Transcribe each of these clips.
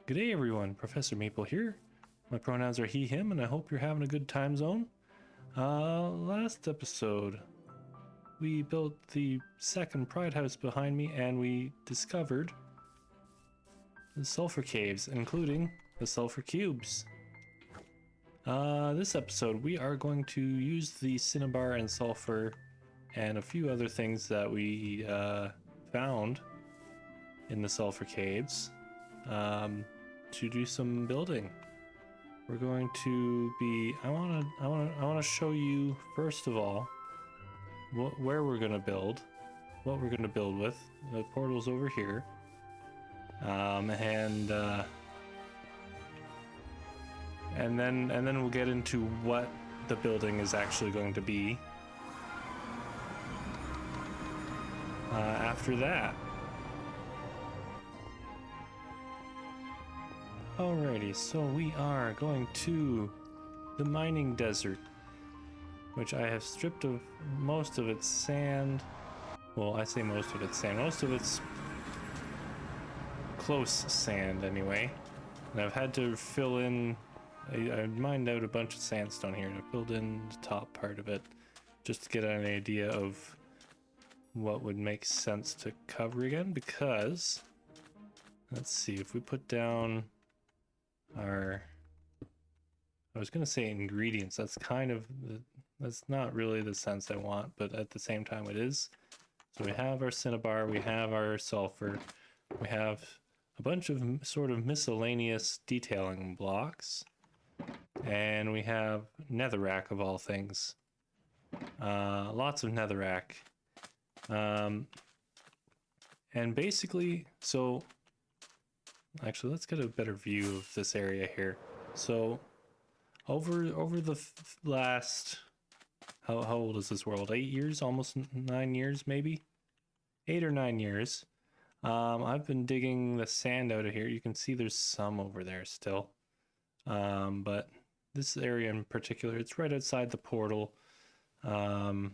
G'day everyone, Professor Maple here. My pronouns are he, him, and I hope you're having a good time zone. Last episode, we built the second Pride House behind me and we discovered the sulfur caves, including the sulfur cubes. This episode, we are going to use the cinnabar and sulfur and a few other things that we found in the sulfur caves to do some building. We're going to be. I want to show you first of all where we're going to build, what we're going to build with. The portal's over here, and then we'll get into what the building is actually going to be. After that. Alrighty, so we are going to the mining desert, which I have stripped of most of its sand. Well, I say most of its sand, most of its close sand anyway. And I've had to fill in, I mined out a bunch of sandstone here and I filled in the top part of it just to get an idea of what would make sense to cover again, because let's see, if we put down I was going to say ingredients, that's kind of that's not really the sense I want, but at the same time it is. So we have our cinnabar, we have our sulfur, we have a bunch of sort of miscellaneous detailing blocks, and we have netherrack of all things. Lots of netherrack. And basically, so actually, let's get a better view of this area here. So, over the last, how old is this world? 8 years, almost 9 years, maybe 8 or 9 years. I've been digging the sand out of here. You can see there's some over there still, but this area in particular, it's right outside the portal, and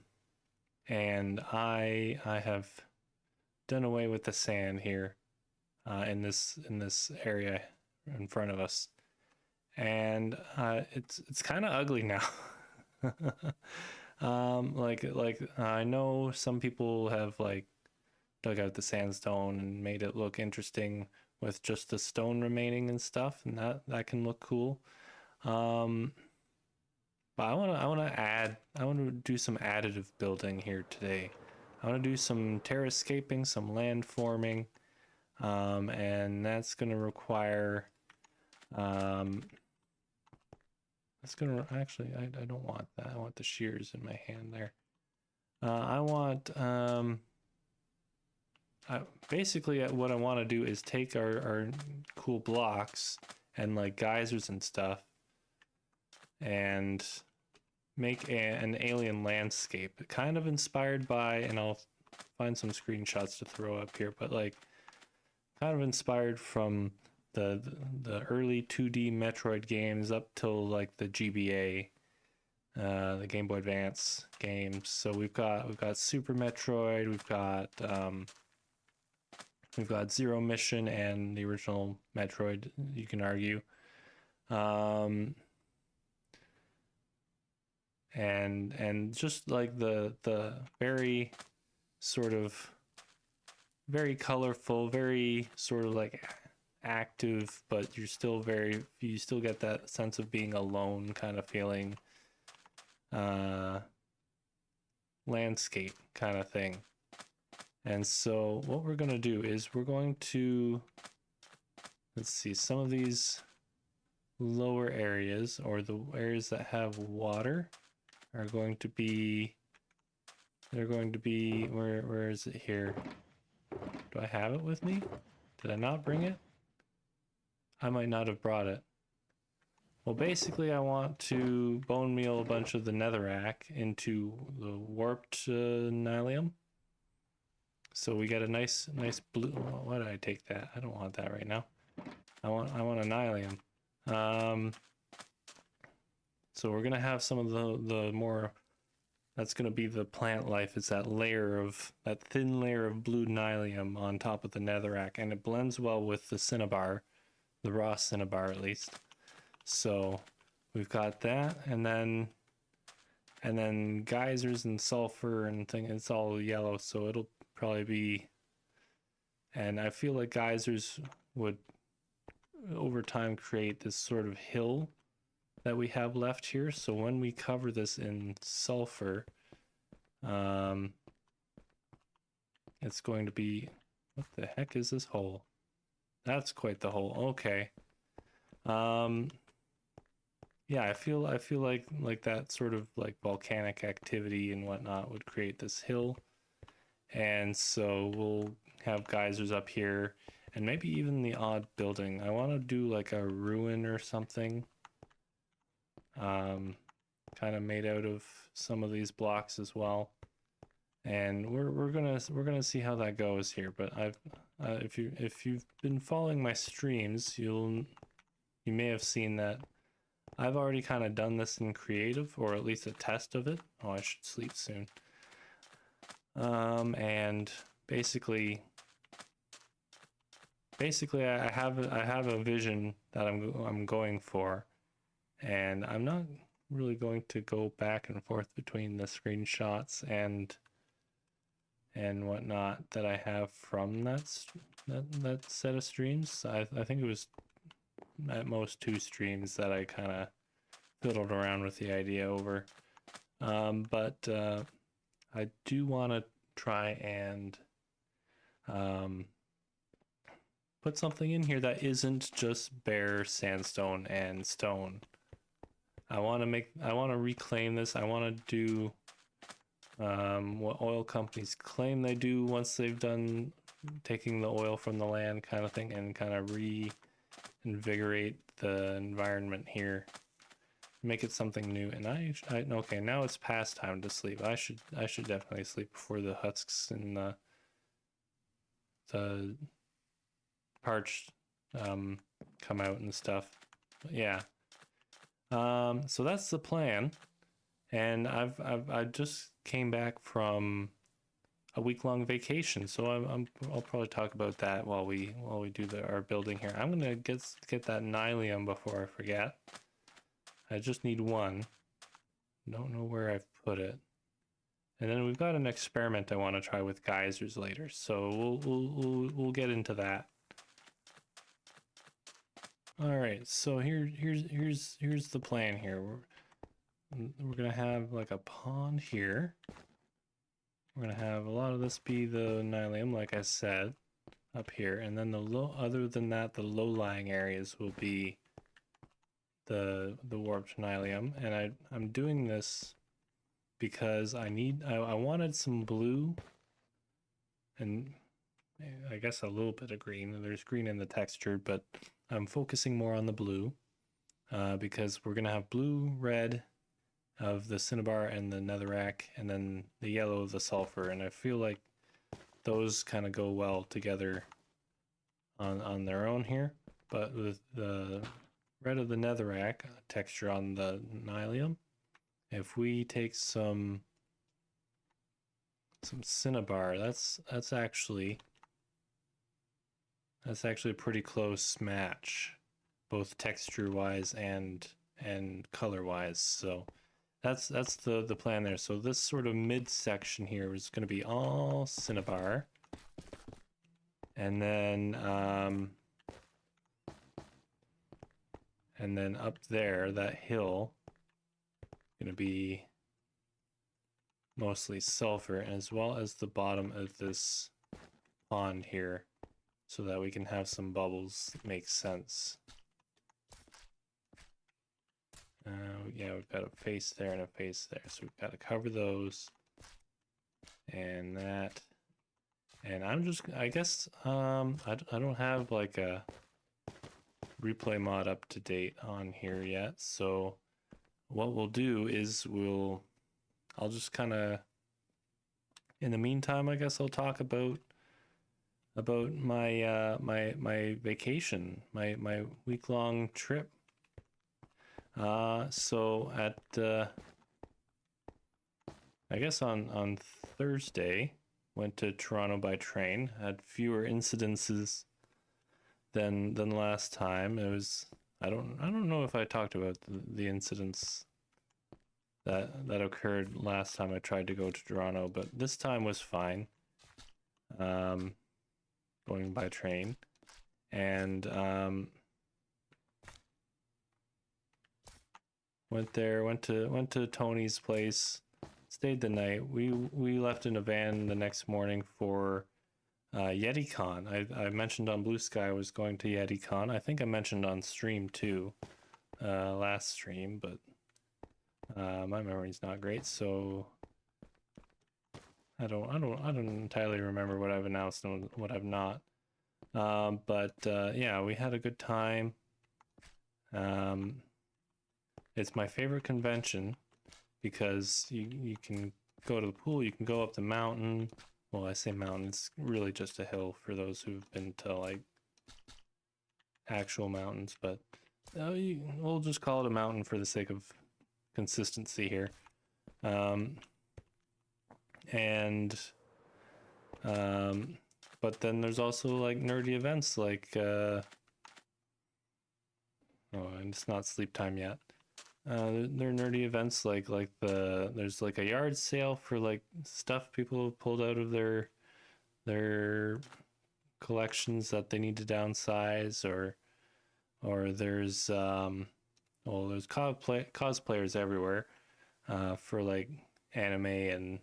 I have done away with the sand here. In this area in front of us, and it's kind of ugly now. Like I know some people have like dug out the sandstone and made it look interesting with just the stone remaining and stuff, and that can look cool. But I want to do some additive building here today. I want to do some terrascaping, some land forming. And that's going to require, that's going to, actually, I don't want that. I want the shears in my hand there. Basically what I want to do is take our cool blocks and like geysers and stuff and make an alien landscape, kind of inspired by, and I'll find some screenshots to throw up here, but like, kind of inspired from the early 2D Metroid games up till like the GBA, the Game Boy Advance games. So we've got Super Metroid, we've got Zero Mission and the original Metroid, you can argue. And just like the very sort of very colorful, very sort of like active, but you still get that sense of being alone kind of feeling, landscape kind of thing. And so what we're going to do is we're going to, let's see, some of these lower areas or the areas that have water are going to be, where is it here? Do I have it with me? Did I not bring it? I might not have brought it. Well, basically, I want to bone meal a bunch of the netherrack into the warped nylium. So we get a nice blue. Why did I take that? I don't want that right now. I want a nylium. So we're gonna have some of the more. That's going to be the plant life. It's that thin layer of blue nylium on top of the netherrack, and it blends well with the cinnabar the raw cinnabar at least. So we've got that, and then geysers and sulfur and thing. It's all yellow, so it'll probably be. And I feel like geysers would over time create this sort of hill that we have left here. So when we cover this in sulfur, it's going to be, what the heck is this hole? That's quite the hole. Okay. Yeah, I feel like that sort of like volcanic activity and whatnot would create this hill. And so we'll have geysers up here, and maybe even the odd building. I want to do like a ruin or something, kind of made out of some of these blocks as well. And we're gonna see how that goes here. But I've if you've been following my streams, you may have seen that I've already kind of done this in creative, or at least a test of it. Oh, I should sleep soon. And basically I have a vision that I'm going for, and I'm not really going to go back and forth between the screenshots and whatnot that I have from that set of streams. I think it was at most 2 streams that I kind of fiddled around with the idea over. But I do want to try and put something in here that isn't just bare sandstone and stone. I want to reclaim this. I want to do what oil companies claim they do once they've done taking the oil from the land kind of thing, and kind of reinvigorate the environment here, make it something new. And I okay, now it's past time to sleep. I should definitely sleep before the husks and the parched come out and stuff. But yeah. So that's the plan. And I just came back from a week-long vacation, so I'll probably talk about that while we do our building here. I'm gonna get that nylium before I forget. I just need one. Don't know where I've put it. And then we've got an experiment I want to try with geysers later, so we'll get into that. All right, so here's the plan here. We're gonna have like a pond here. We're gonna have a lot of this be the nylium, like I said, up here, and then other than that, the low-lying areas will be the warped nylium. And I'm doing this because I wanted some blue, and I guess a little bit of green. There's green in the texture, but I'm focusing more on the blue because we're gonna have blue, red of the cinnabar and the netherrack, and then the yellow of the sulfur. And I feel like those kind of go well together on their own here. But with the red of the netherrack texture on the nylium, if we take some cinnabar, that's actually a pretty close match, both texture wise and color wise. So that's the plan there. So this sort of mid section here is going to be all cinnabar, and then up there, that hill going to be mostly sulfur, as well as the bottom of this pond here, so that we can have some bubbles that make sense. Yeah, we've got a face there and a face there, so we've got to cover those and that. And I guess I don't have like a replay mod up to date on here yet, so what we'll do is I'll just kind of, in the meantime, I guess I'll talk about my my vacation, my week-long trip. So at I guess on Thursday, went to Toronto by train. Had fewer incidences than last time. It was I don't know if I talked about the incidents that occurred last time I tried to go to Toronto, but this time was fine. Going by train, and went to Tony's place, stayed the night. We left in a van the next morning for YetiCon. I mentioned on Blue Sky I was going to YetiCon. I think I mentioned on stream too, last stream, but my memory's not great, so I don't entirely remember what I've announced and what I've not. But yeah, we had a good time. It's my favorite convention because you can go to the pool, you can go up the mountain. Well, I say mountain, it's really just a hill for those who've been to like actual mountains, but we'll just call it a mountain for the sake of consistency here. But then there's also like nerdy events like oh, and it's not sleep time yet. There are nerdy events like there's like a yard sale for like stuff people have pulled out of their collections that they need to downsize, or there's well, there's cosplayers everywhere for like anime and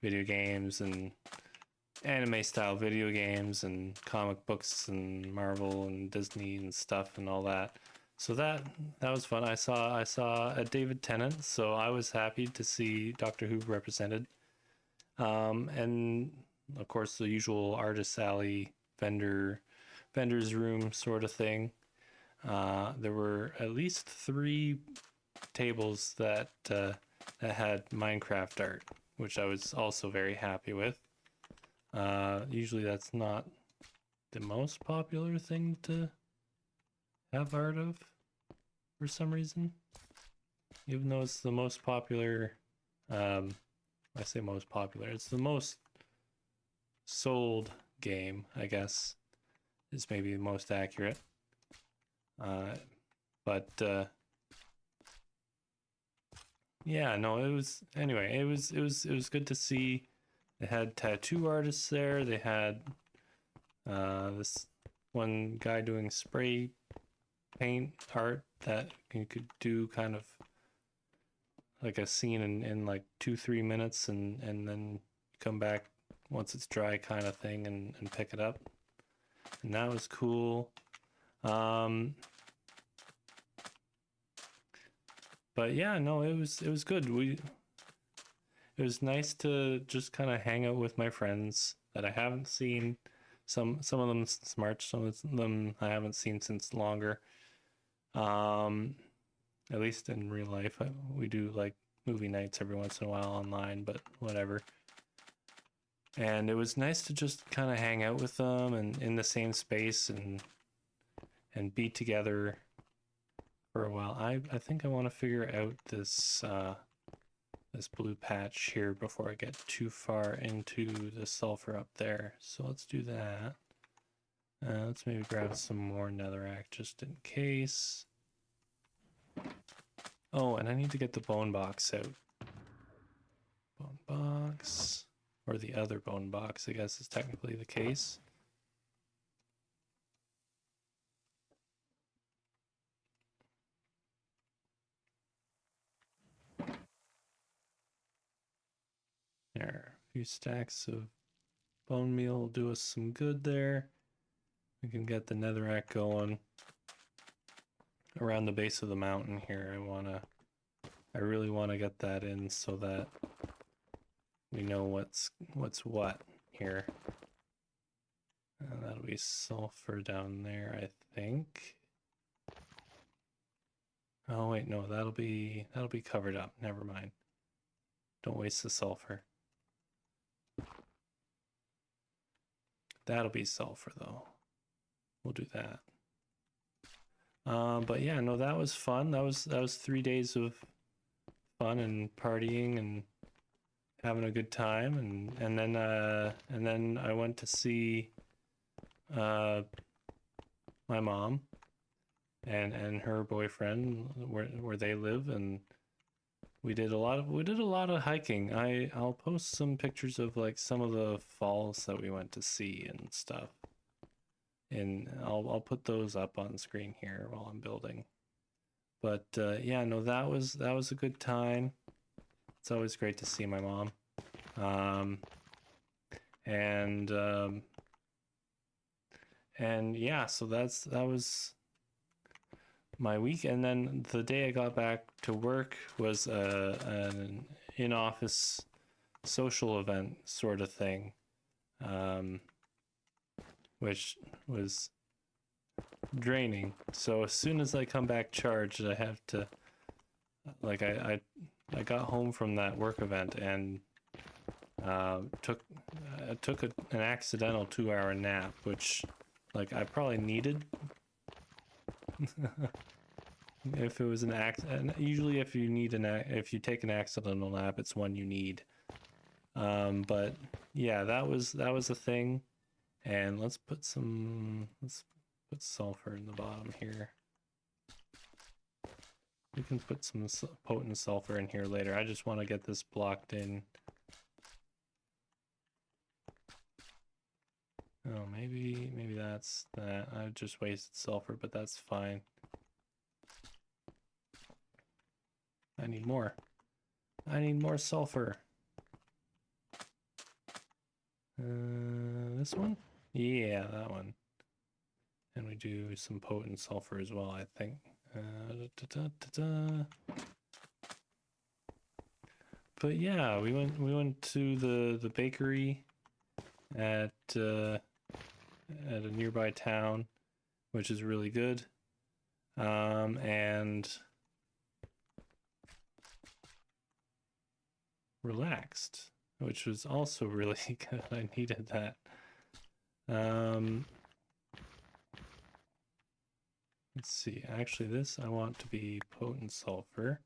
video games and anime style video games and comic books and Marvel and Disney and stuff and all that. So that was fun. I saw a David Tennant, so I was happy to see Doctor Who represented. And of course the usual artist alley vendor's room sort of thing. There were at least 3 tables that had Minecraft art, which I was also very happy with. Usually that's not the most popular thing to have art of for some reason, even though it's the most popular. I say most popular, it's the most sold game, I guess, is maybe the most accurate. But yeah, no, it was anyway, it was good to see. They had tattoo artists there. They had this one guy doing spray paint art that you could do kind of like a scene in like 2-3 minutes and then come back once it's dry kind of thing and pick it up. And that was cool. But yeah, no, it was good. It was nice to just kind of hang out with my friends that I haven't seen. Some of them smart, some of them I haven't seen since longer. At least in real life, we do like movie nights every once in a while online, but whatever. And it was nice to just kind of hang out with them and in the same space and be together for a while. I think I want to figure out this this blue patch here before I get too far into the sulfur up there. So let's do that. Let's maybe grab some more netherrack just in case. Oh, and I need to get the bone box out. Bone box, or the other bone box, I guess is technically the case. There, a few stacks of bone meal will do us some good there. We can get the netherrack going around the base of the mountain here. I really want to get that in so that we know what's what here. That'll be sulfur down there, I think. Oh wait, no, that'll be covered up. Never mind. Don't waste the sulfur. That'll be sulfur though. We'll do that. But yeah, no, that was fun. That was 3 days of fun and partying and having a good time, and then I went to see my mom and her boyfriend where they live, and we did a lot of hiking. I'll post some pictures of like some of the falls that we went to see and stuff. And I'll put those up on screen here while I'm building. But yeah, no, that was a good time. It's always great to see my mom. Um, and yeah, so that was my week. And then the day I got back to work was an in-office social event sort of thing, which was draining. So as soon as I come back charged, I have to like I got home from that work event and took an accidental 2-hour nap, which like I probably needed. If it was an accident, usually if you take an accidental nap, it's one you need. But yeah, that was a thing. And let's put sulfur in the bottom here. We can put some potent sulfur in here later. I just want to get this blocked in. Oh, maybe that's that. I just wasted sulfur, but that's fine. I need more. I need more sulfur. This one? Yeah, that one. And we do some potent sulfur as well, I think. But yeah, we went to the bakery at a nearby town, which is really good. And relaxed, which was also really good. I needed that. Let's see. Actually, this I want to be potent sulfur.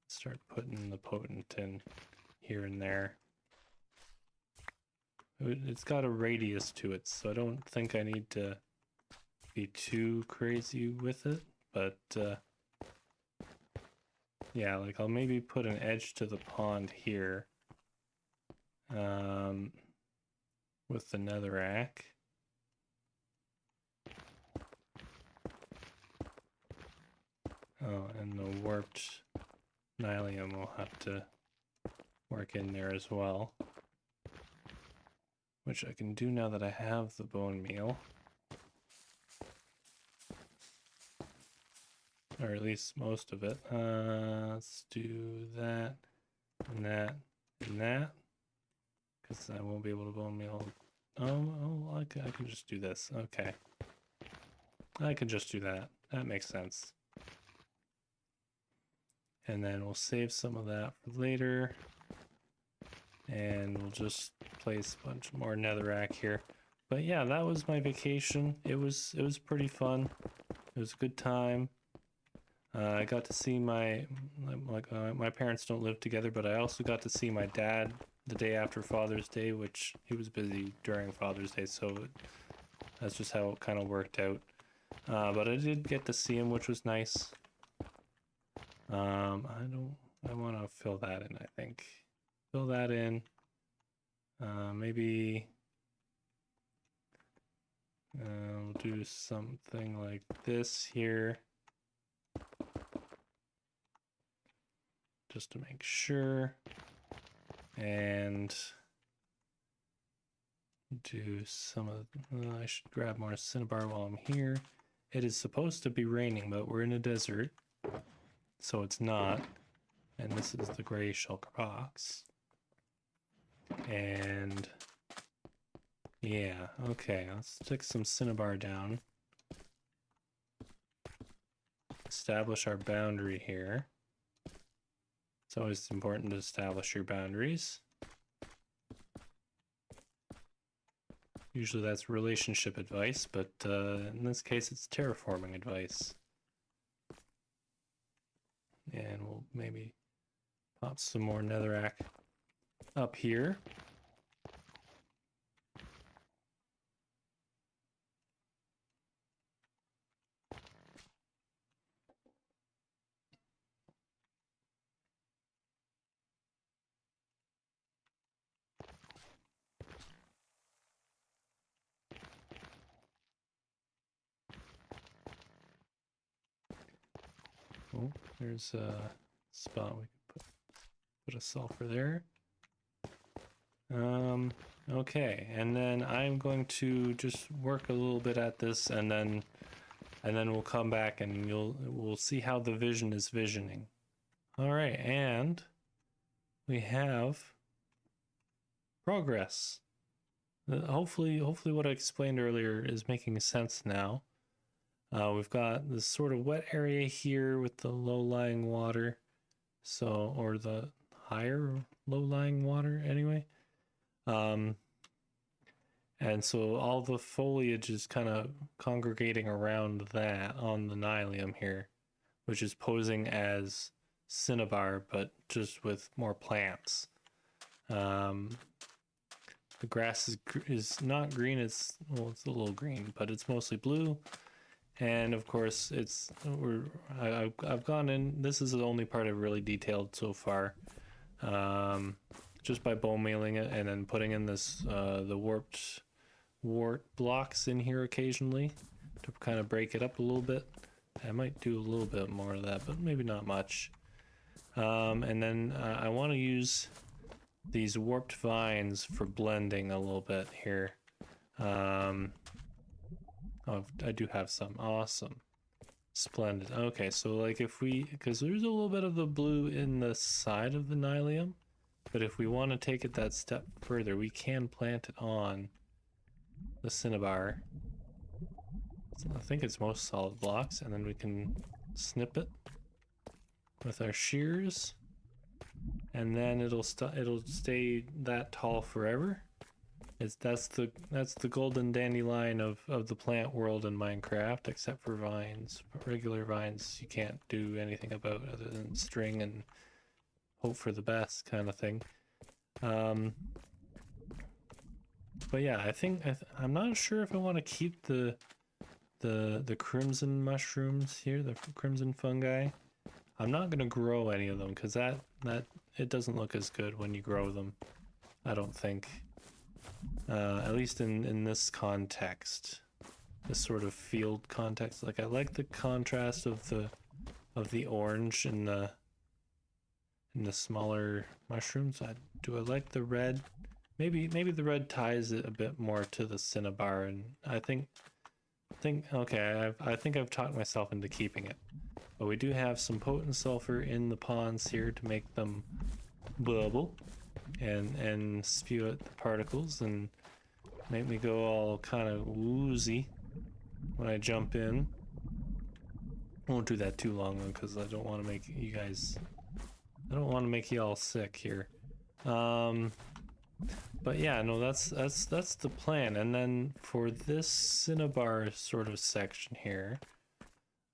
Start putting the potent in here and there. It's got a radius to it, so I don't think I need to be too crazy with it. But yeah, like I'll maybe put an edge to the pond here. With the netherrack. Oh, and the warped nylium will have to work in there as well. Which I can do now that I have the bone meal. Or at least most of it. Let's do that, and that, and that. Because I won't be able to bone meal. Oh, I can just do this. Okay. I can just do that. That makes sense. And then we'll save some of that for later. And we'll just place a bunch more netherrack here. But yeah, that was my vacation. It was pretty fun. It was a good time. I got to see my parents don't live together, but I also got to see my dad the day after Father's Day, which he was busy during Father's Day, so that's just how it kind of worked out. But I did get to see him, which was nice. I want to fill that in, I think. Fill that in. Maybe we'll do something like this here. Just to make sure. And do some of, I should grab more cinnabar while I'm here. It is supposed to be raining, but we're in a desert, so it's not. And this is the gray shulker box. And yeah, okay, let's stick some cinnabar down. Establish our boundary here. It's always important to establish your boundaries. Usually that's relationship advice, but in this case it's terraforming advice. And we'll maybe pop some more netherrack up here. Oh, there's a spot we could put a sulfur there. Okay, and then I'm going to just work a little bit at this, and then we'll come back and we'll see how the vision is visioning. All right, and we have progress. Hopefully what I explained earlier is making sense now. We've got this sort of wet area here with the low-lying water, so, or the higher low-lying water anyway. And so all the foliage is kind of congregating around that on the Nylium here, which is posing as cinnabar, but just with more plants. The grass is not green. It's a little green, but it's mostly blue. And of course, I've gone in. This is the only part I've really detailed so far. Just by bone mailing it and then putting in this the wart blocks in here occasionally to kind of break it up a little bit. I might do a little bit more of that, but maybe not much. And then I want to use these warped vines for blending a little bit here. Oh, I do have some. Awesome. Splendid. Okay, so like if because there's a little bit of the blue in the side of the Nylium, but if we want to take it that step further, we can plant it on the cinnabar. So I think it's most solid blocks, and then we can snip it with our shears, and then it'll stay that tall forever. That's the golden dandelion of the plant world in Minecraft, except for vines. Regular vines you can't do anything about other than string and hope for the best kind of thing. But yeah, I think I'm not sure if I want to keep the crimson mushrooms here, the crimson fungi. I'm not gonna grow any of them because that it doesn't look as good when you grow them, I don't think. At least in this context, this sort of field context. Like I like the contrast of the orange in the smaller mushrooms. Do I like the red? Maybe the red ties it a bit more to the cinnabar, and I think okay, I think I've talked myself into keeping it. But we do have some potent sulfur in the ponds here to make them bubble and spew out the particles and make me go all kind of woozy when I jump in. I won't do that too long though, because I don't want to make you guys, I don't want to make you all sick here. But yeah, no, that's the plan. And then for this cinnabar sort of section here,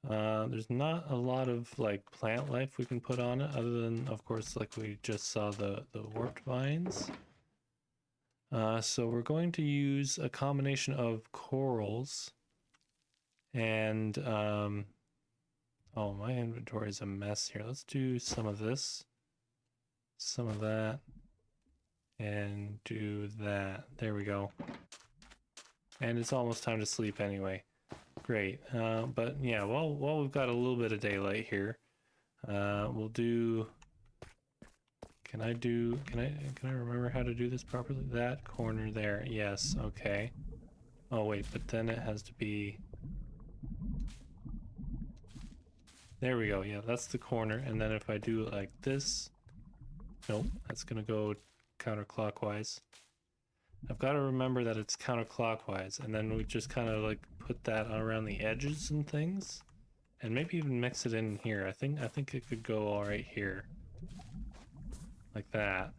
there's not a lot of like plant life we can put on it, other than of course like we just saw the warped vines. So we're going to use a combination of corals and oh, my inventory is a mess here. Let's do some of this, some of that, and do that. There we go. And it's almost time to sleep anyway. Great. But yeah, while we've got a little bit of daylight here, we'll do. Can I remember how to do this properly? That corner there. Yes. Okay. Oh wait, but then it has to be. There we go. Yeah, that's the corner. And then if I do it like this, nope, that's gonna go counterclockwise. I've got to remember that it's counterclockwise, and then we just kind of like put that around the edges and things, and maybe even mix it in here. I think it could go all right here, like that.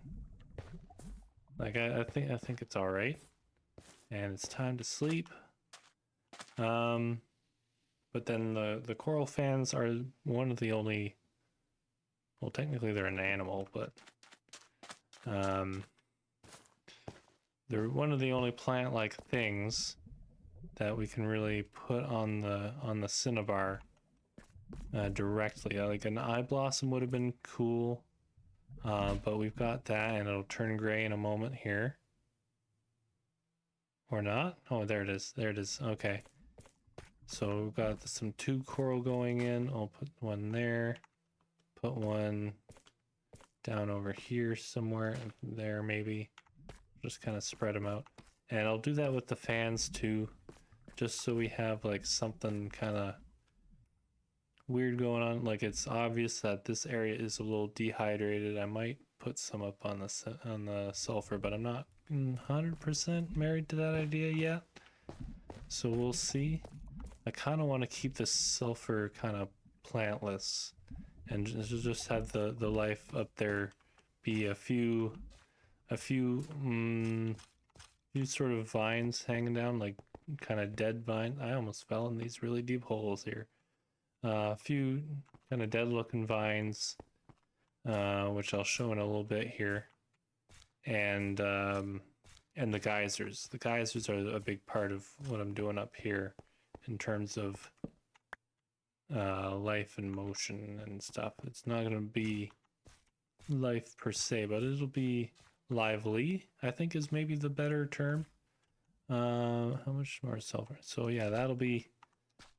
Like I think it's all right, and it's time to sleep. But then the coral fans are one of the only. Well, technically they're an animal, but they're one of the only plant-like things that we can really put on the cinnabar directly. Like an eye blossom would have been cool, but we've got that, and it'll turn gray in a moment here. Or not? Oh, there it is. There it is. Okay. So we've got some 2 coral going in. I'll put one there. Put one down over here somewhere. There maybe. Just kind of spread them out. And I'll do that with the fans too. Just so we have like something kind of weird going on. Like it's obvious that this area is a little dehydrated. I might put some up on the sulfur, but I'm not 100% married to that idea yet. So we'll see. I kind of want to keep the sulfur kind of plantless and just have the life up there be a few sort of vines hanging down, like kind of dead vine. I almost fell in these really deep holes here. A few kind of dead looking vines, which I'll show in a little bit here. And the geysers. The geysers are a big part of what I'm doing up here in terms of life and motion and stuff. It's not going to be life per se, but it'll be lively, I think is maybe the better term. How much more sulfur? So yeah, that'll be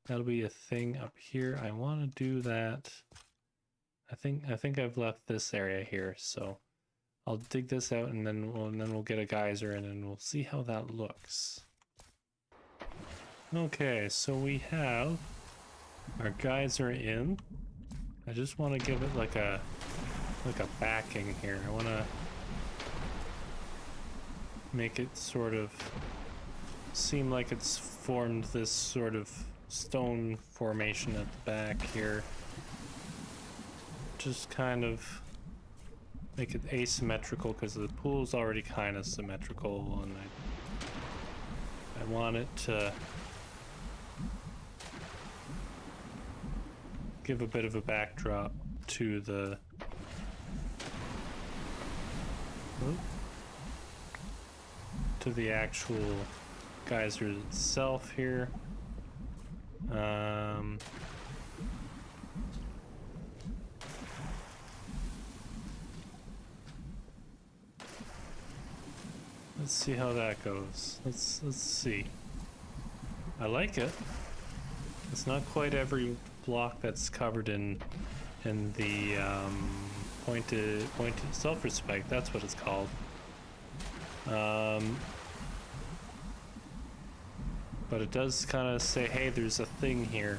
a thing up here. I want to do that. I think I've left this area here, so I'll dig this out and then we'll get a geyser in and we'll see how that looks. Okay, so we have our geyser in. I just want to give it like a backing here. I want to make it sort of seem like it's formed this sort of stone formation at the back here. Just kind of make it asymmetrical because the pool's already kind of symmetrical, and I want it to give a bit of a backdrop to the actual geyser itself here. Let's see how that goes. Let's see. I like it. It's not quite every block that's covered in the pointed sulfur spike. That's what it's called. But it does kind of say, hey, there's a thing here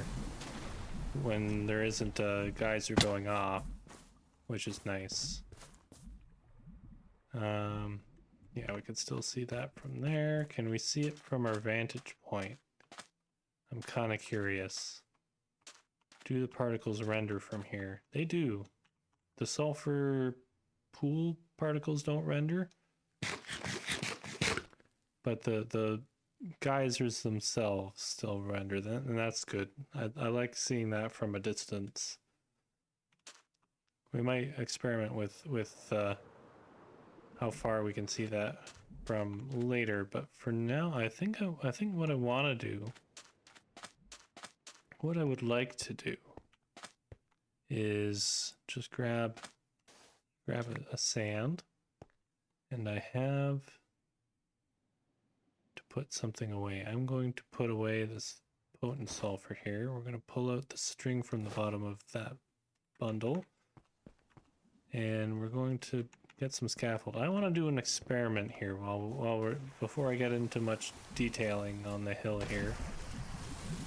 when there isn't a geyser going off, which is nice. Yeah, we can still see that from there. Can we see it from our vantage point? I'm kind of curious. Do the particles render from here? They do. The sulfur pool particles don't render, but the geysers themselves still render that, and that's good. I like seeing that from a distance. We might experiment with how far we can see that from later, but for now, I think what I want to do, what I would like to do, is just grab a sand, and I have to put something away. I'm going to put away this potent sulfur here. We're going to pull out the string from the bottom of that bundle, and we're going to get some scaffold. I want to do an experiment here before I get into much detailing on the hill here.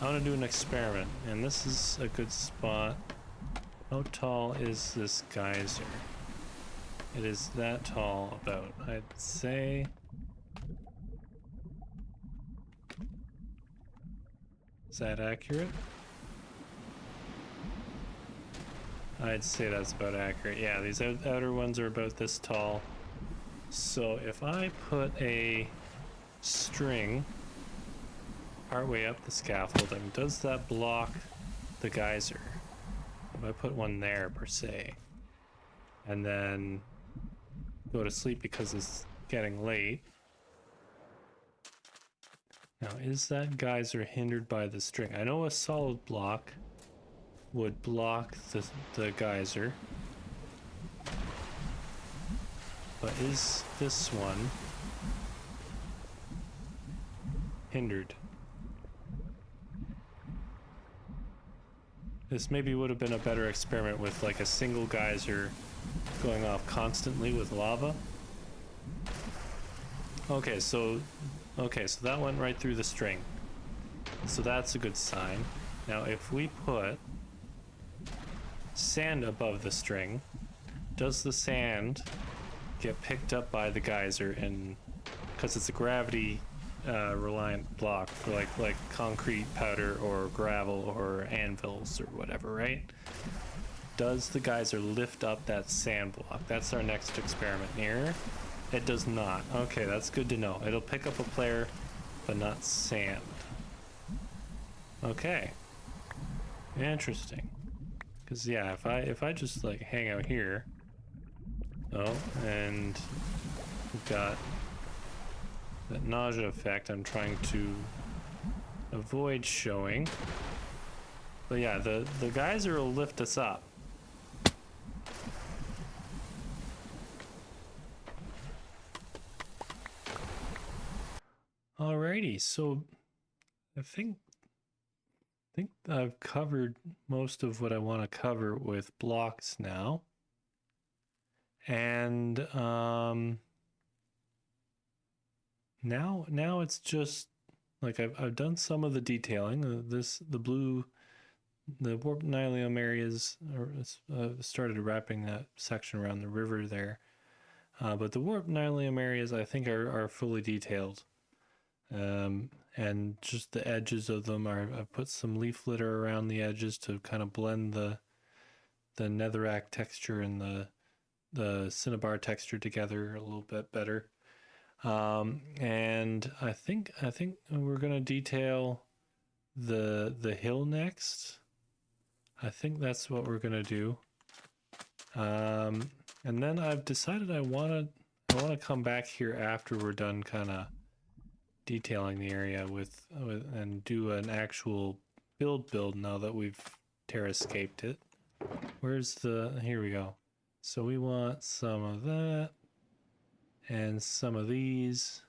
I want to do an experiment, and this is a good spot. How tall is this geyser? It is that tall, about, I'd say. Is that accurate? I'd say that's about accurate. Yeah, these outer ones are about this tall. So if I put a string partway up the scaffolding, does that block the geyser? If I put one there per se, and then go to sleep because it's getting late. Now, is that geyser hindered by the string? I know a solid block would block the geyser, but is this one hindered? This maybe would have been a better experiment with like a single geyser going off constantly with lava. Okay, so that went right through the string. So that's a good sign. Now if we put sand above the string, does the sand get picked up by the geyser? And because it's a gravity reliant block for like concrete powder or gravel or anvils or whatever, right? Does the geyser lift up that sand block? That's our next experiment here. It does not. Okay, that's good to know. It'll pick up a player, but not sand. Okay. Interesting. Because yeah, if I just like hang out here, oh, and we've got that nausea effect I'm trying to avoid showing. But yeah, the geyser will lift us up. Alrighty, so I think I've covered most of what I want to cover with blocks now. And now it's just like I've done some of the detailing. The warped nylium areas started wrapping that section around the river there. But the warped nylium areas I think are fully detailed. And just the edges of them I've put some leaf litter around the edges to kind of blend the netherrack texture and the cinnabar texture together a little bit better. And I think we're gonna detail the hill next. I think that's what we're gonna do. And then I've decided I wanna come back here after we're done kind of detailing the area with and do an actual build now that we've terrascaped it. Where's here we go. So we want some of that and some of these.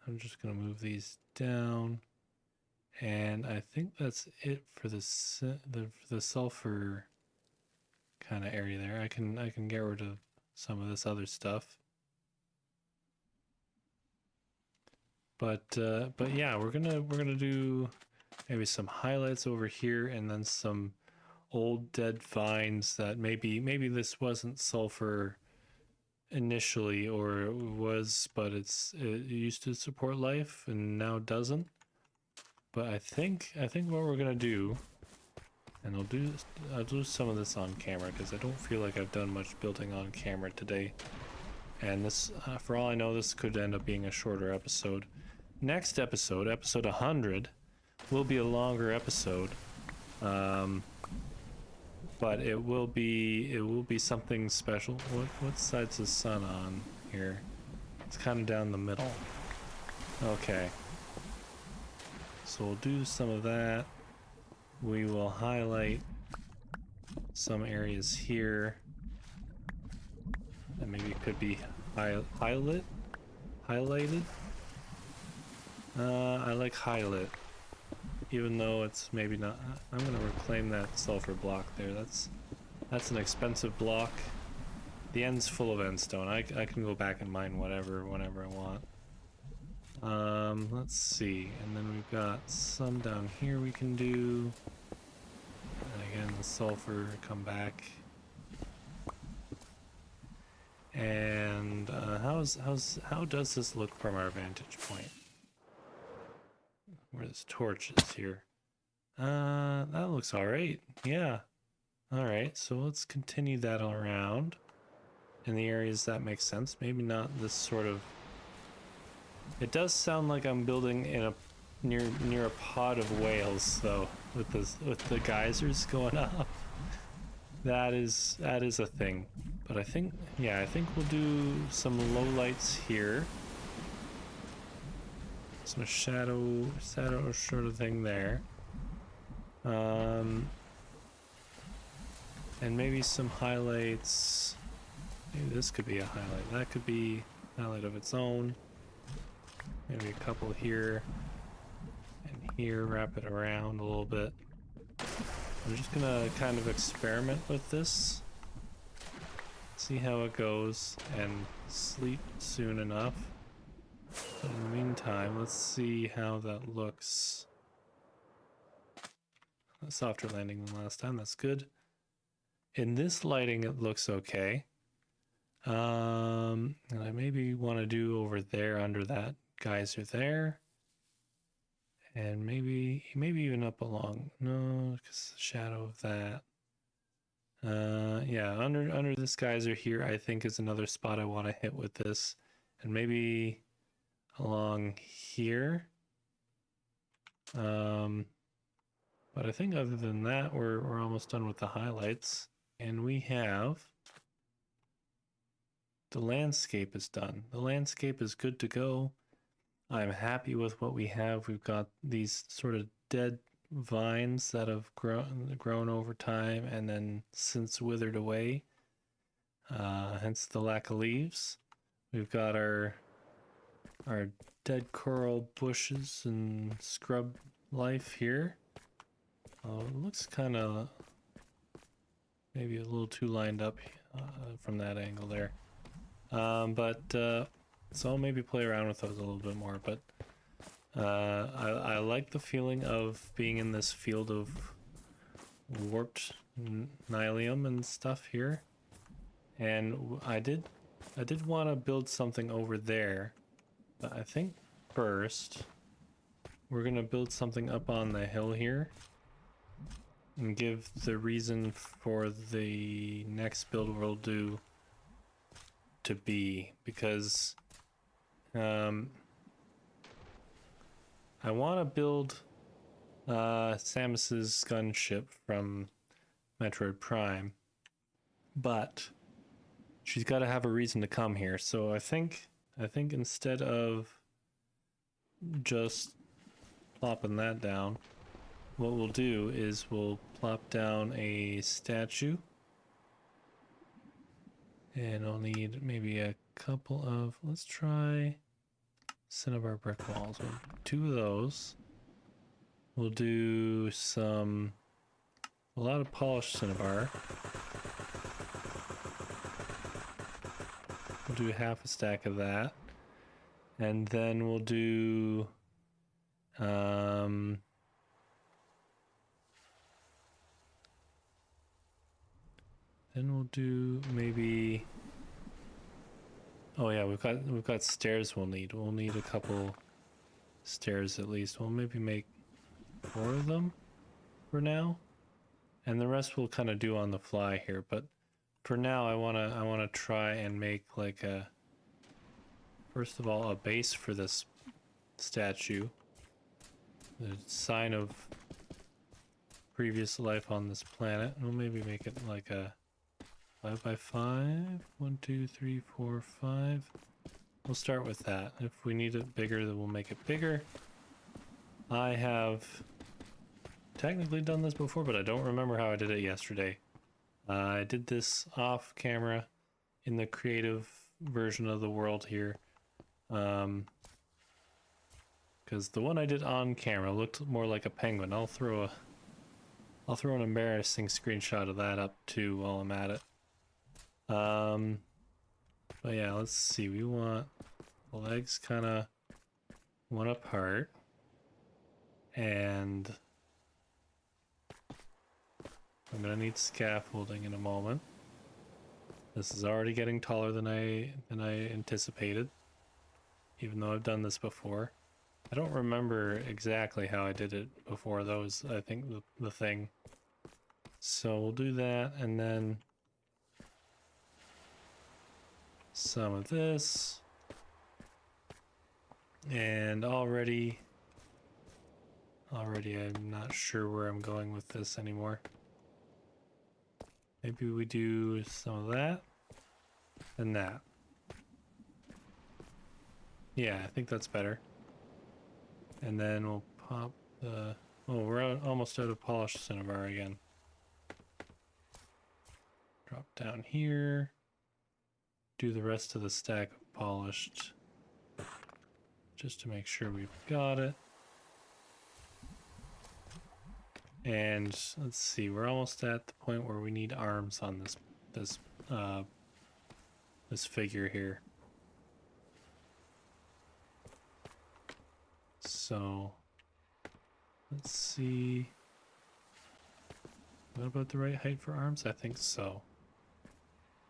I'm just gonna move these down, and I think that's it for the sulfur kind of area there. I can get rid of some of this other stuff. But yeah, we're gonna do maybe some highlights over here, and then some old dead vines that maybe this wasn't sulfur initially, or it was, but it used to support life and now doesn't. But I think what we're gonna do, and I'll do some of this on camera because I don't feel like I've done much building on camera today. And this, for all I know, this could end up being a shorter episode. Next episode 100, will be a longer episode, but it will be something special. What side's the sun on here? It's kind of down the middle. Okay, so we'll do some of that. We will highlight some areas here, and maybe it could be highlighted. I like highlight, even though it's maybe not. I'm gonna reclaim that sulfur block there. That's an expensive block. The end's full of endstone. I can go back and mine whenever I want. Let's see, and then we've got some down here we can do. And again, the sulfur come back. And how does this look from our vantage point? Where this torch is here. That looks alright. Yeah. Alright, so let's continue that around in the areas that make sense. Maybe not this sort of... It does sound like I'm building in a near a pod of whales though, with the geysers going up. That is a thing. But I think we'll do some low lights here. Some shadow sort of thing there. And maybe some highlights. Maybe this could be a highlight. That could be a highlight of its own. Maybe a couple here and here. Wrap it around a little bit. I'm just gonna kind of experiment with this, see how it goes, and sleep soon enough. But in the meantime, let's see how that looks. A softer landing than last time, that's good. In this lighting, it looks okay. And I maybe want to do over there under that geyser there. And maybe even up along, no, because the shadow of that. Yeah, under this geyser here, I think is another spot I want to hit with this. And maybe along here. But I think other than that, we're almost done with the highlights. And we have the landscape is done. The landscape is good to go. I'm happy with what we have. We've got these sort of dead vines that have grown over time and then since withered away. Hence the lack of leaves. We've got our dead coral bushes and scrub life here. It looks kind of maybe a little too lined up from that angle there. So I'll maybe play around with those a little bit more, but I like the feeling of being in this field of warped nylium and stuff here. And I did want to build something over there, but I think first we're gonna build something up on the hill here and give the reason for the next build we'll do to be, because I want to build Samus's gunship from Metroid Prime, but she's got to have a reason to come here. So I think instead of just plopping that down, what we'll do is we'll plop down a statue, and I'll need maybe a couple of, let's try Cinnabar brick walls. We'll do 2 of those. We'll do a lot of polished cinnabar. We'll do half a stack of that. And then we'll do maybe, oh yeah, we've got stairs we'll need. We'll need a couple stairs at least. We'll maybe make 4 of them for now. And the rest we'll kind of do on the fly here, but for now I want to try and make like first of all a base for this statue. The sign of previous life on this planet. We'll maybe make it like a 5x5. 1, 2, 3, 4, 5. We'll start with that. If we need it bigger, then we'll make it bigger. I have technically done this before, but I don't remember how I did it yesterday. I did this off camera in the creative version of the world here. Because the one I did on camera looked more like a penguin. I'll throw an embarrassing screenshot of that up too while I'm at it. But yeah, let's see. We want the legs kind of one apart, and I'm gonna need scaffolding in a moment. This is already getting taller than I anticipated, even though I've done this before. I don't remember exactly how I did it before. That was, I think, the thing. So we'll do that, and then some of this. And already I'm not sure where I'm going with this anymore. Maybe we do some of that and that. Yeah, I think that's better. And then we'll pop the... Oh, we're almost out of polished cinnabar again. Drop down here. Do the rest of the stack of polished, just to make sure we've got it. And let's see, we're almost at the point where we need arms on this this figure here. So let's see. What about the right height for arms? I think so.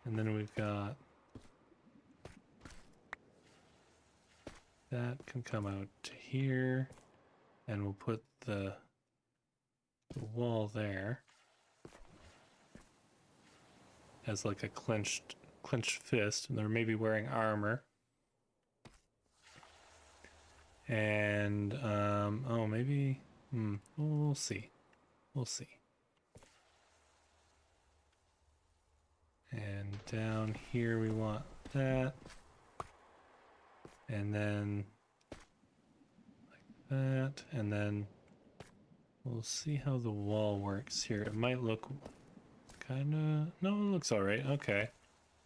And then we've got that can come out to here, and we'll put the wall there as like a clenched fist, and they're maybe wearing armor. And oh, maybe we'll see. We'll see. And down here we want that. And then like that, and then we'll see how the wall works here. It might look kind of... No, it looks alright. Okay.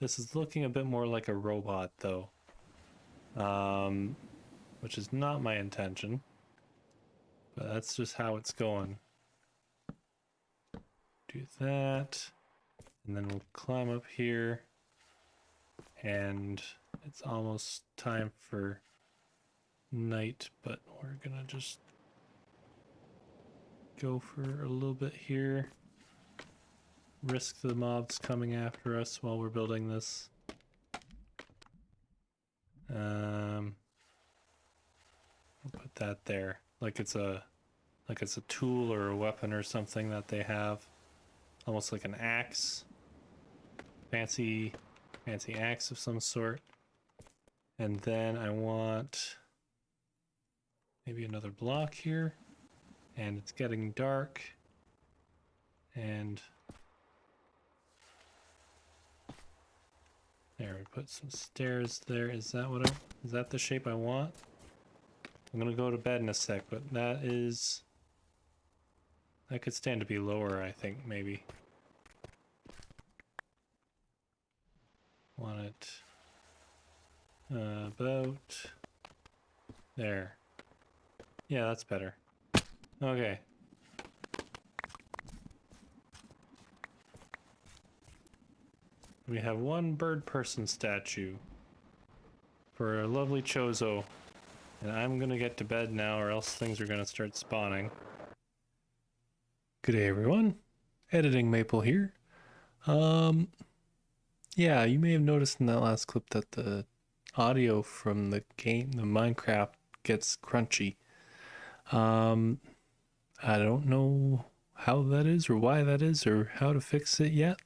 This is looking a bit more like a robot, though. Which is not my intention. But that's just how it's going. Do that. And then we'll climb up here. And it's almost time for night, but we're gonna just go for a little bit here. Risk the mobs coming after us while we're building this. We'll put that there, like it's a tool or a weapon or something that they have, almost like an axe, fancy axe of some sort. And then I want maybe another block here, and it's getting dark, and there, we put some stairs there. Is that what is that the shape I want? I'm gonna go to bed in a sec, but that could stand to be lower, I think, maybe. Want it about there. Yeah, that's better. Okay. We have one bird person statue for a lovely Chozo. And I'm gonna get to bed now, or else things are gonna start spawning. Good day, everyone. Editing Maple here. Yeah, you may have noticed in that last clip that the audio from the game, the Minecraft, gets crunchy. I don't know how that is, or why that is, or how to fix it yet.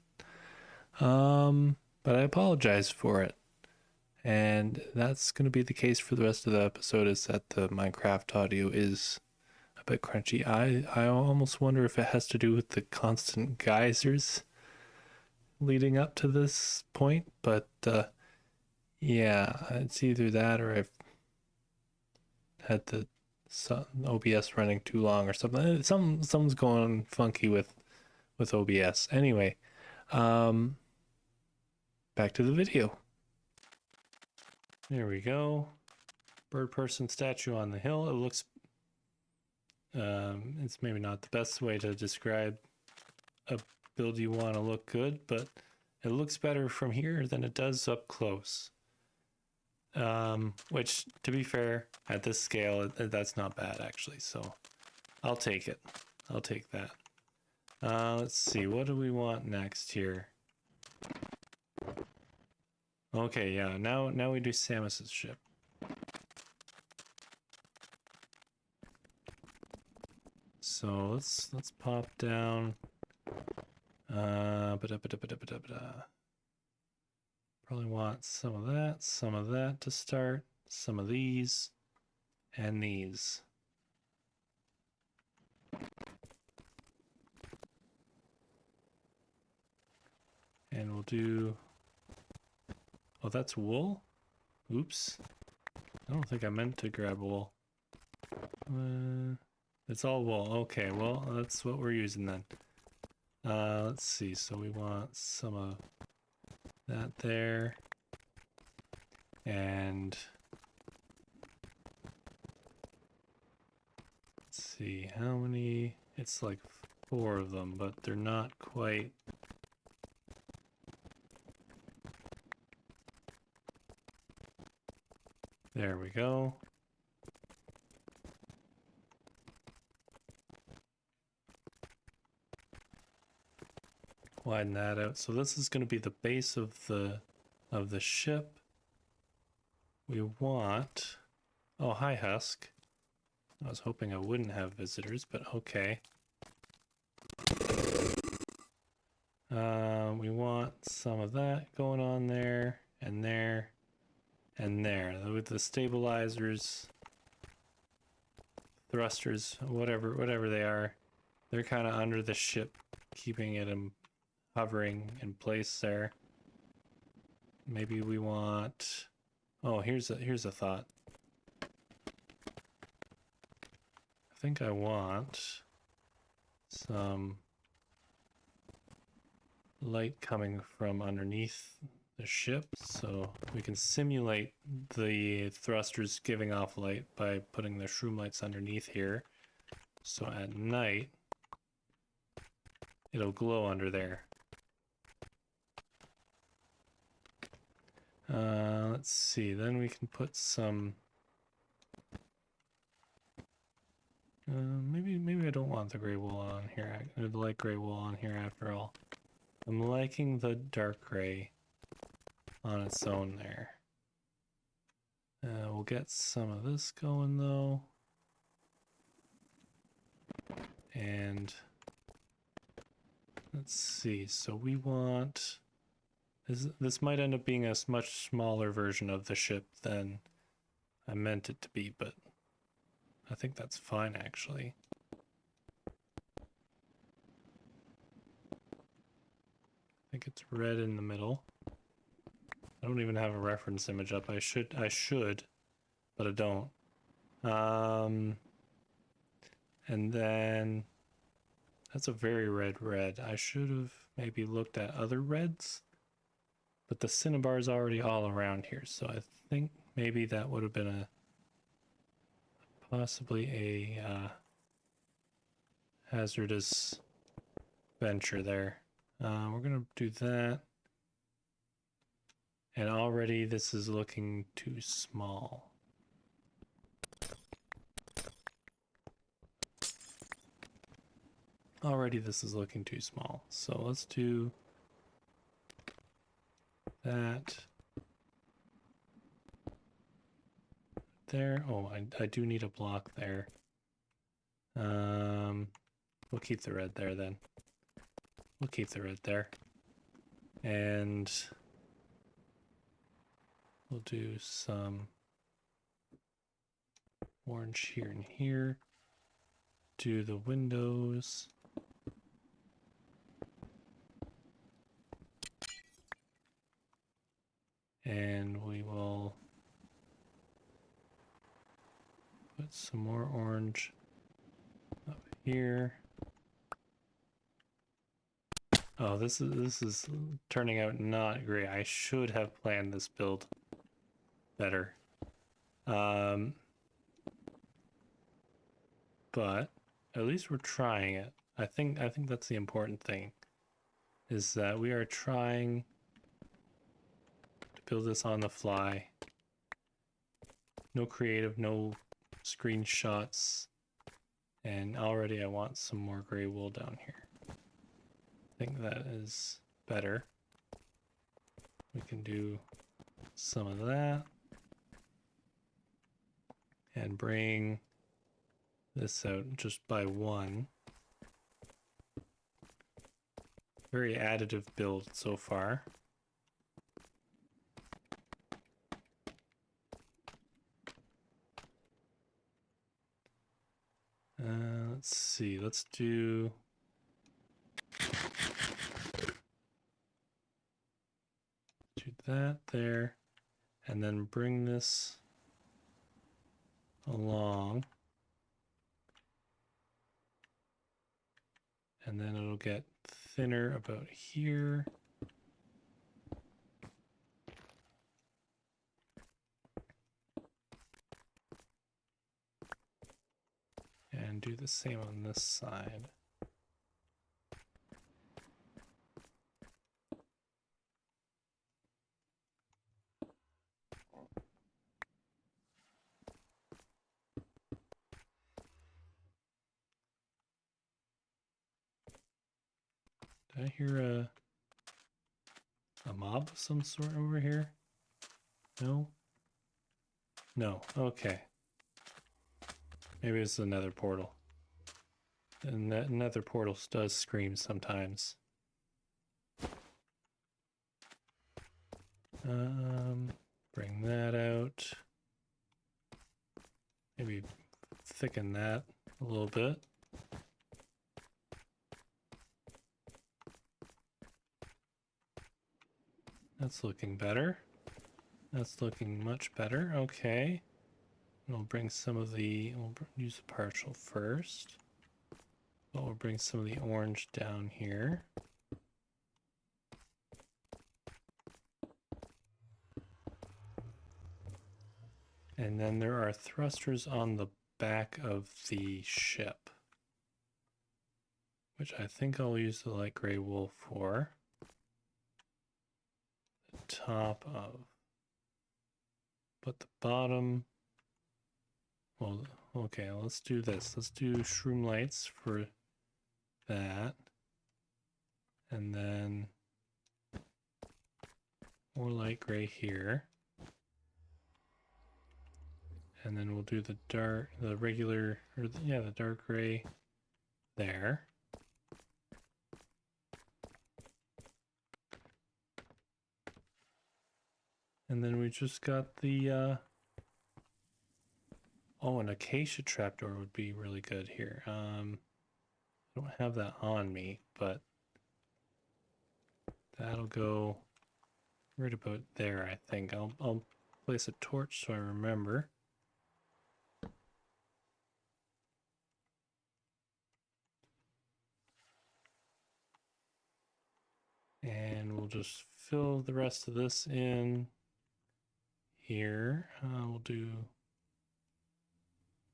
But I apologize for it. And that's going to be the case for the rest of the episode, is that the Minecraft audio is a bit crunchy. I almost wonder if it has to do with the constant geysers leading up to this point, but yeah, it's either that or I've had the OBS running too long or something. Something's going funky with OBS. Anyway, back to the video. There we go. Bird person statue on the hill. It looks it's maybe not the best way to describe a build you want to look good, but it looks better from here than it does up close. Which, to be fair, at this scale, that's not bad actually, so I'll take it. I'll take that. Let's see, what do we want next here? Okay, yeah, now we do Samus's ship. So let's pop down. Probably want some of that to start, some of these, and these. And we'll do... Oh, that's wool? Oops. I don't think I meant to grab wool. It's all wool. Okay, well, that's what we're using then. Let's see. So we want some of that there. And... let's see, how many... It's like 4 of them, but they're not quite. There we go. Widen that out. So this is going to be the base of the ship. We want. Oh, hi Husk. I was hoping I wouldn't have visitors, but okay. We want some of that going on there, and there, and there. With the stabilizers, thrusters, whatever they are, they're kind of under the ship, keeping it hovering in place there. Maybe we want. Oh, here's a thought. I think I want some light coming from underneath the ship, so we can simulate the thrusters giving off light by putting the shroom lights underneath here. So at night, it'll glow under there. Let's see, then we can put some... maybe I don't want the gray wool on here. I'd like gray wool on here after all. I'm liking the dark gray on its own there. We'll get some of this going though. And let's see, so we want... This might end up being a much smaller version of the ship than I meant it to be, but I think that's fine actually. I think it's red in the middle. I don't even have a reference image up. I should, but I don't. And then that's a very red. I should have maybe looked at other reds, but the cinnabar is already all around here, so I think maybe that would have been possibly a hazardous venture there. We're gonna do that. And already this is looking too small. Already this is looking too small. So let's do that. There. Oh, I do need a block there. We'll keep the red there then. We'll keep the red there. And we'll do some orange here and here. Do the windows. And we will put some more orange up here. Oh, this is turning out not great. I should have planned this build better. But at least we're trying it. I think that's the important thing, is that we are trying to build this on the fly. No creative, no screenshots, and already I want some more gray wool down here. I think that is better. We can do some of that and bring this out just by one. Very additive build so far. Let's see, let's do that there, and then bring this along, and then it'll get thinner about here. And do the same on this side. Did I hear a mob of some sort over here? No? No, okay. Maybe it's another portal. And that nether portal does scream sometimes. Bring that out. Maybe thicken that a little bit. That's looking better. That's looking much better. Okay. We'll bring some of the... We'll use the partial first. But we'll bring some of the orange down here. And then there are thrusters on the back of the ship, which I think I'll use the light gray wool for. The top of, but the bottom, well, okay, let's do this. Let's do shroom lights for that. And then more light gray here. And then we'll do the dark, the regular, or the, yeah, the dark gray there. And then we just got the, oh, an acacia trapdoor would be really good here. I don't have that on me, but that'll go right about there, I think. I'll place a torch so I remember. And we'll just fill the rest of this in here. We'll do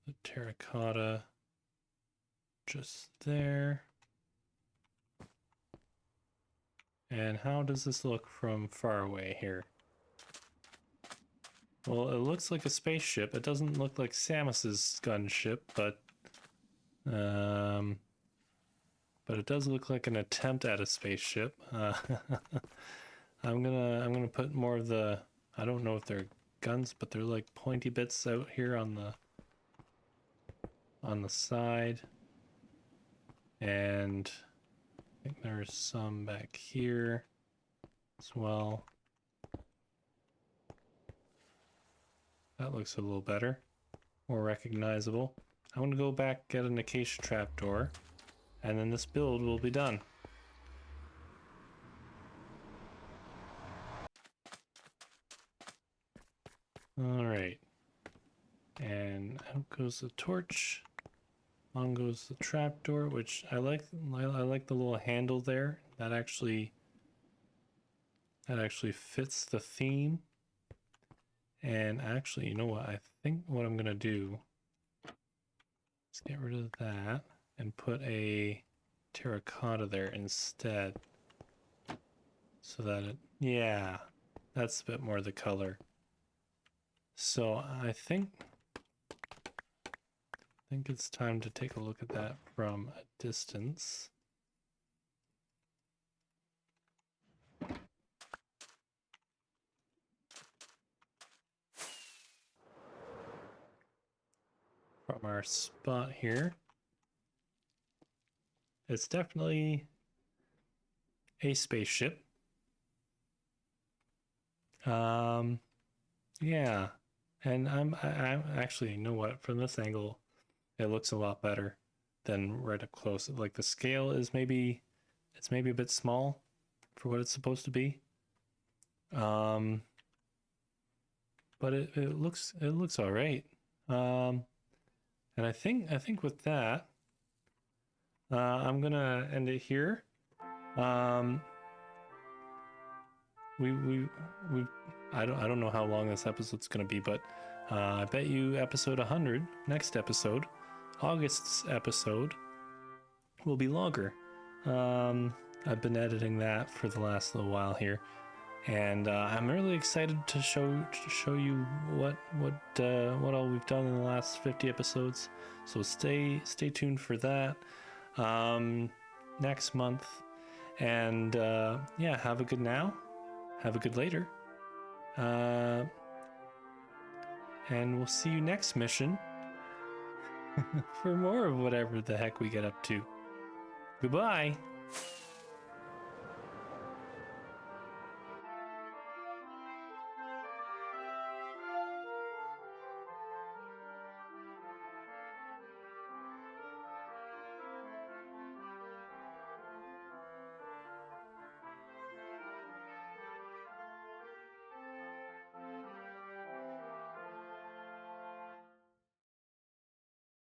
the terracotta just there. And how does this look from far away here? Well, it looks like a spaceship. It doesn't look like Samus's gunship, but it does look like an attempt at a spaceship. I'm gonna put more of the, I don't know if they're guns, but they're like pointy bits out here on the side. And I think there's some back here as well. That looks a little better, more recognizable. I'm gonna go back, get an acacia trapdoor, and then this build will be done. All right, and out goes the torch. On goes the trapdoor, which I like. I like the little handle there. That actually fits the theme. And actually, you know what? I think what I'm gonna do is get rid of that and put a terracotta there instead, so that it, yeah, that's a bit more the color. So I think it's time to take a look at that from a distance. From our spot here. It's definitely a spaceship. Yeah. And I'm actually, you know what, from this angle, it looks a lot better than right up close. Like the scale is maybe, it's maybe a bit small for what it's supposed to be. But it looks all right. And I think with that, I'm gonna end it here. We I don't know how long this episode's gonna be, but I bet you episode 100, next episode, August's episode, will be longer. I've been editing that for the last little while here, and I'm really excited to show you what all we've done in the last 50 episodes. So stay tuned for that next month. And yeah, have a good now. Have a good later. And we'll see you next mission for more of whatever the heck we get up to. Goodbye.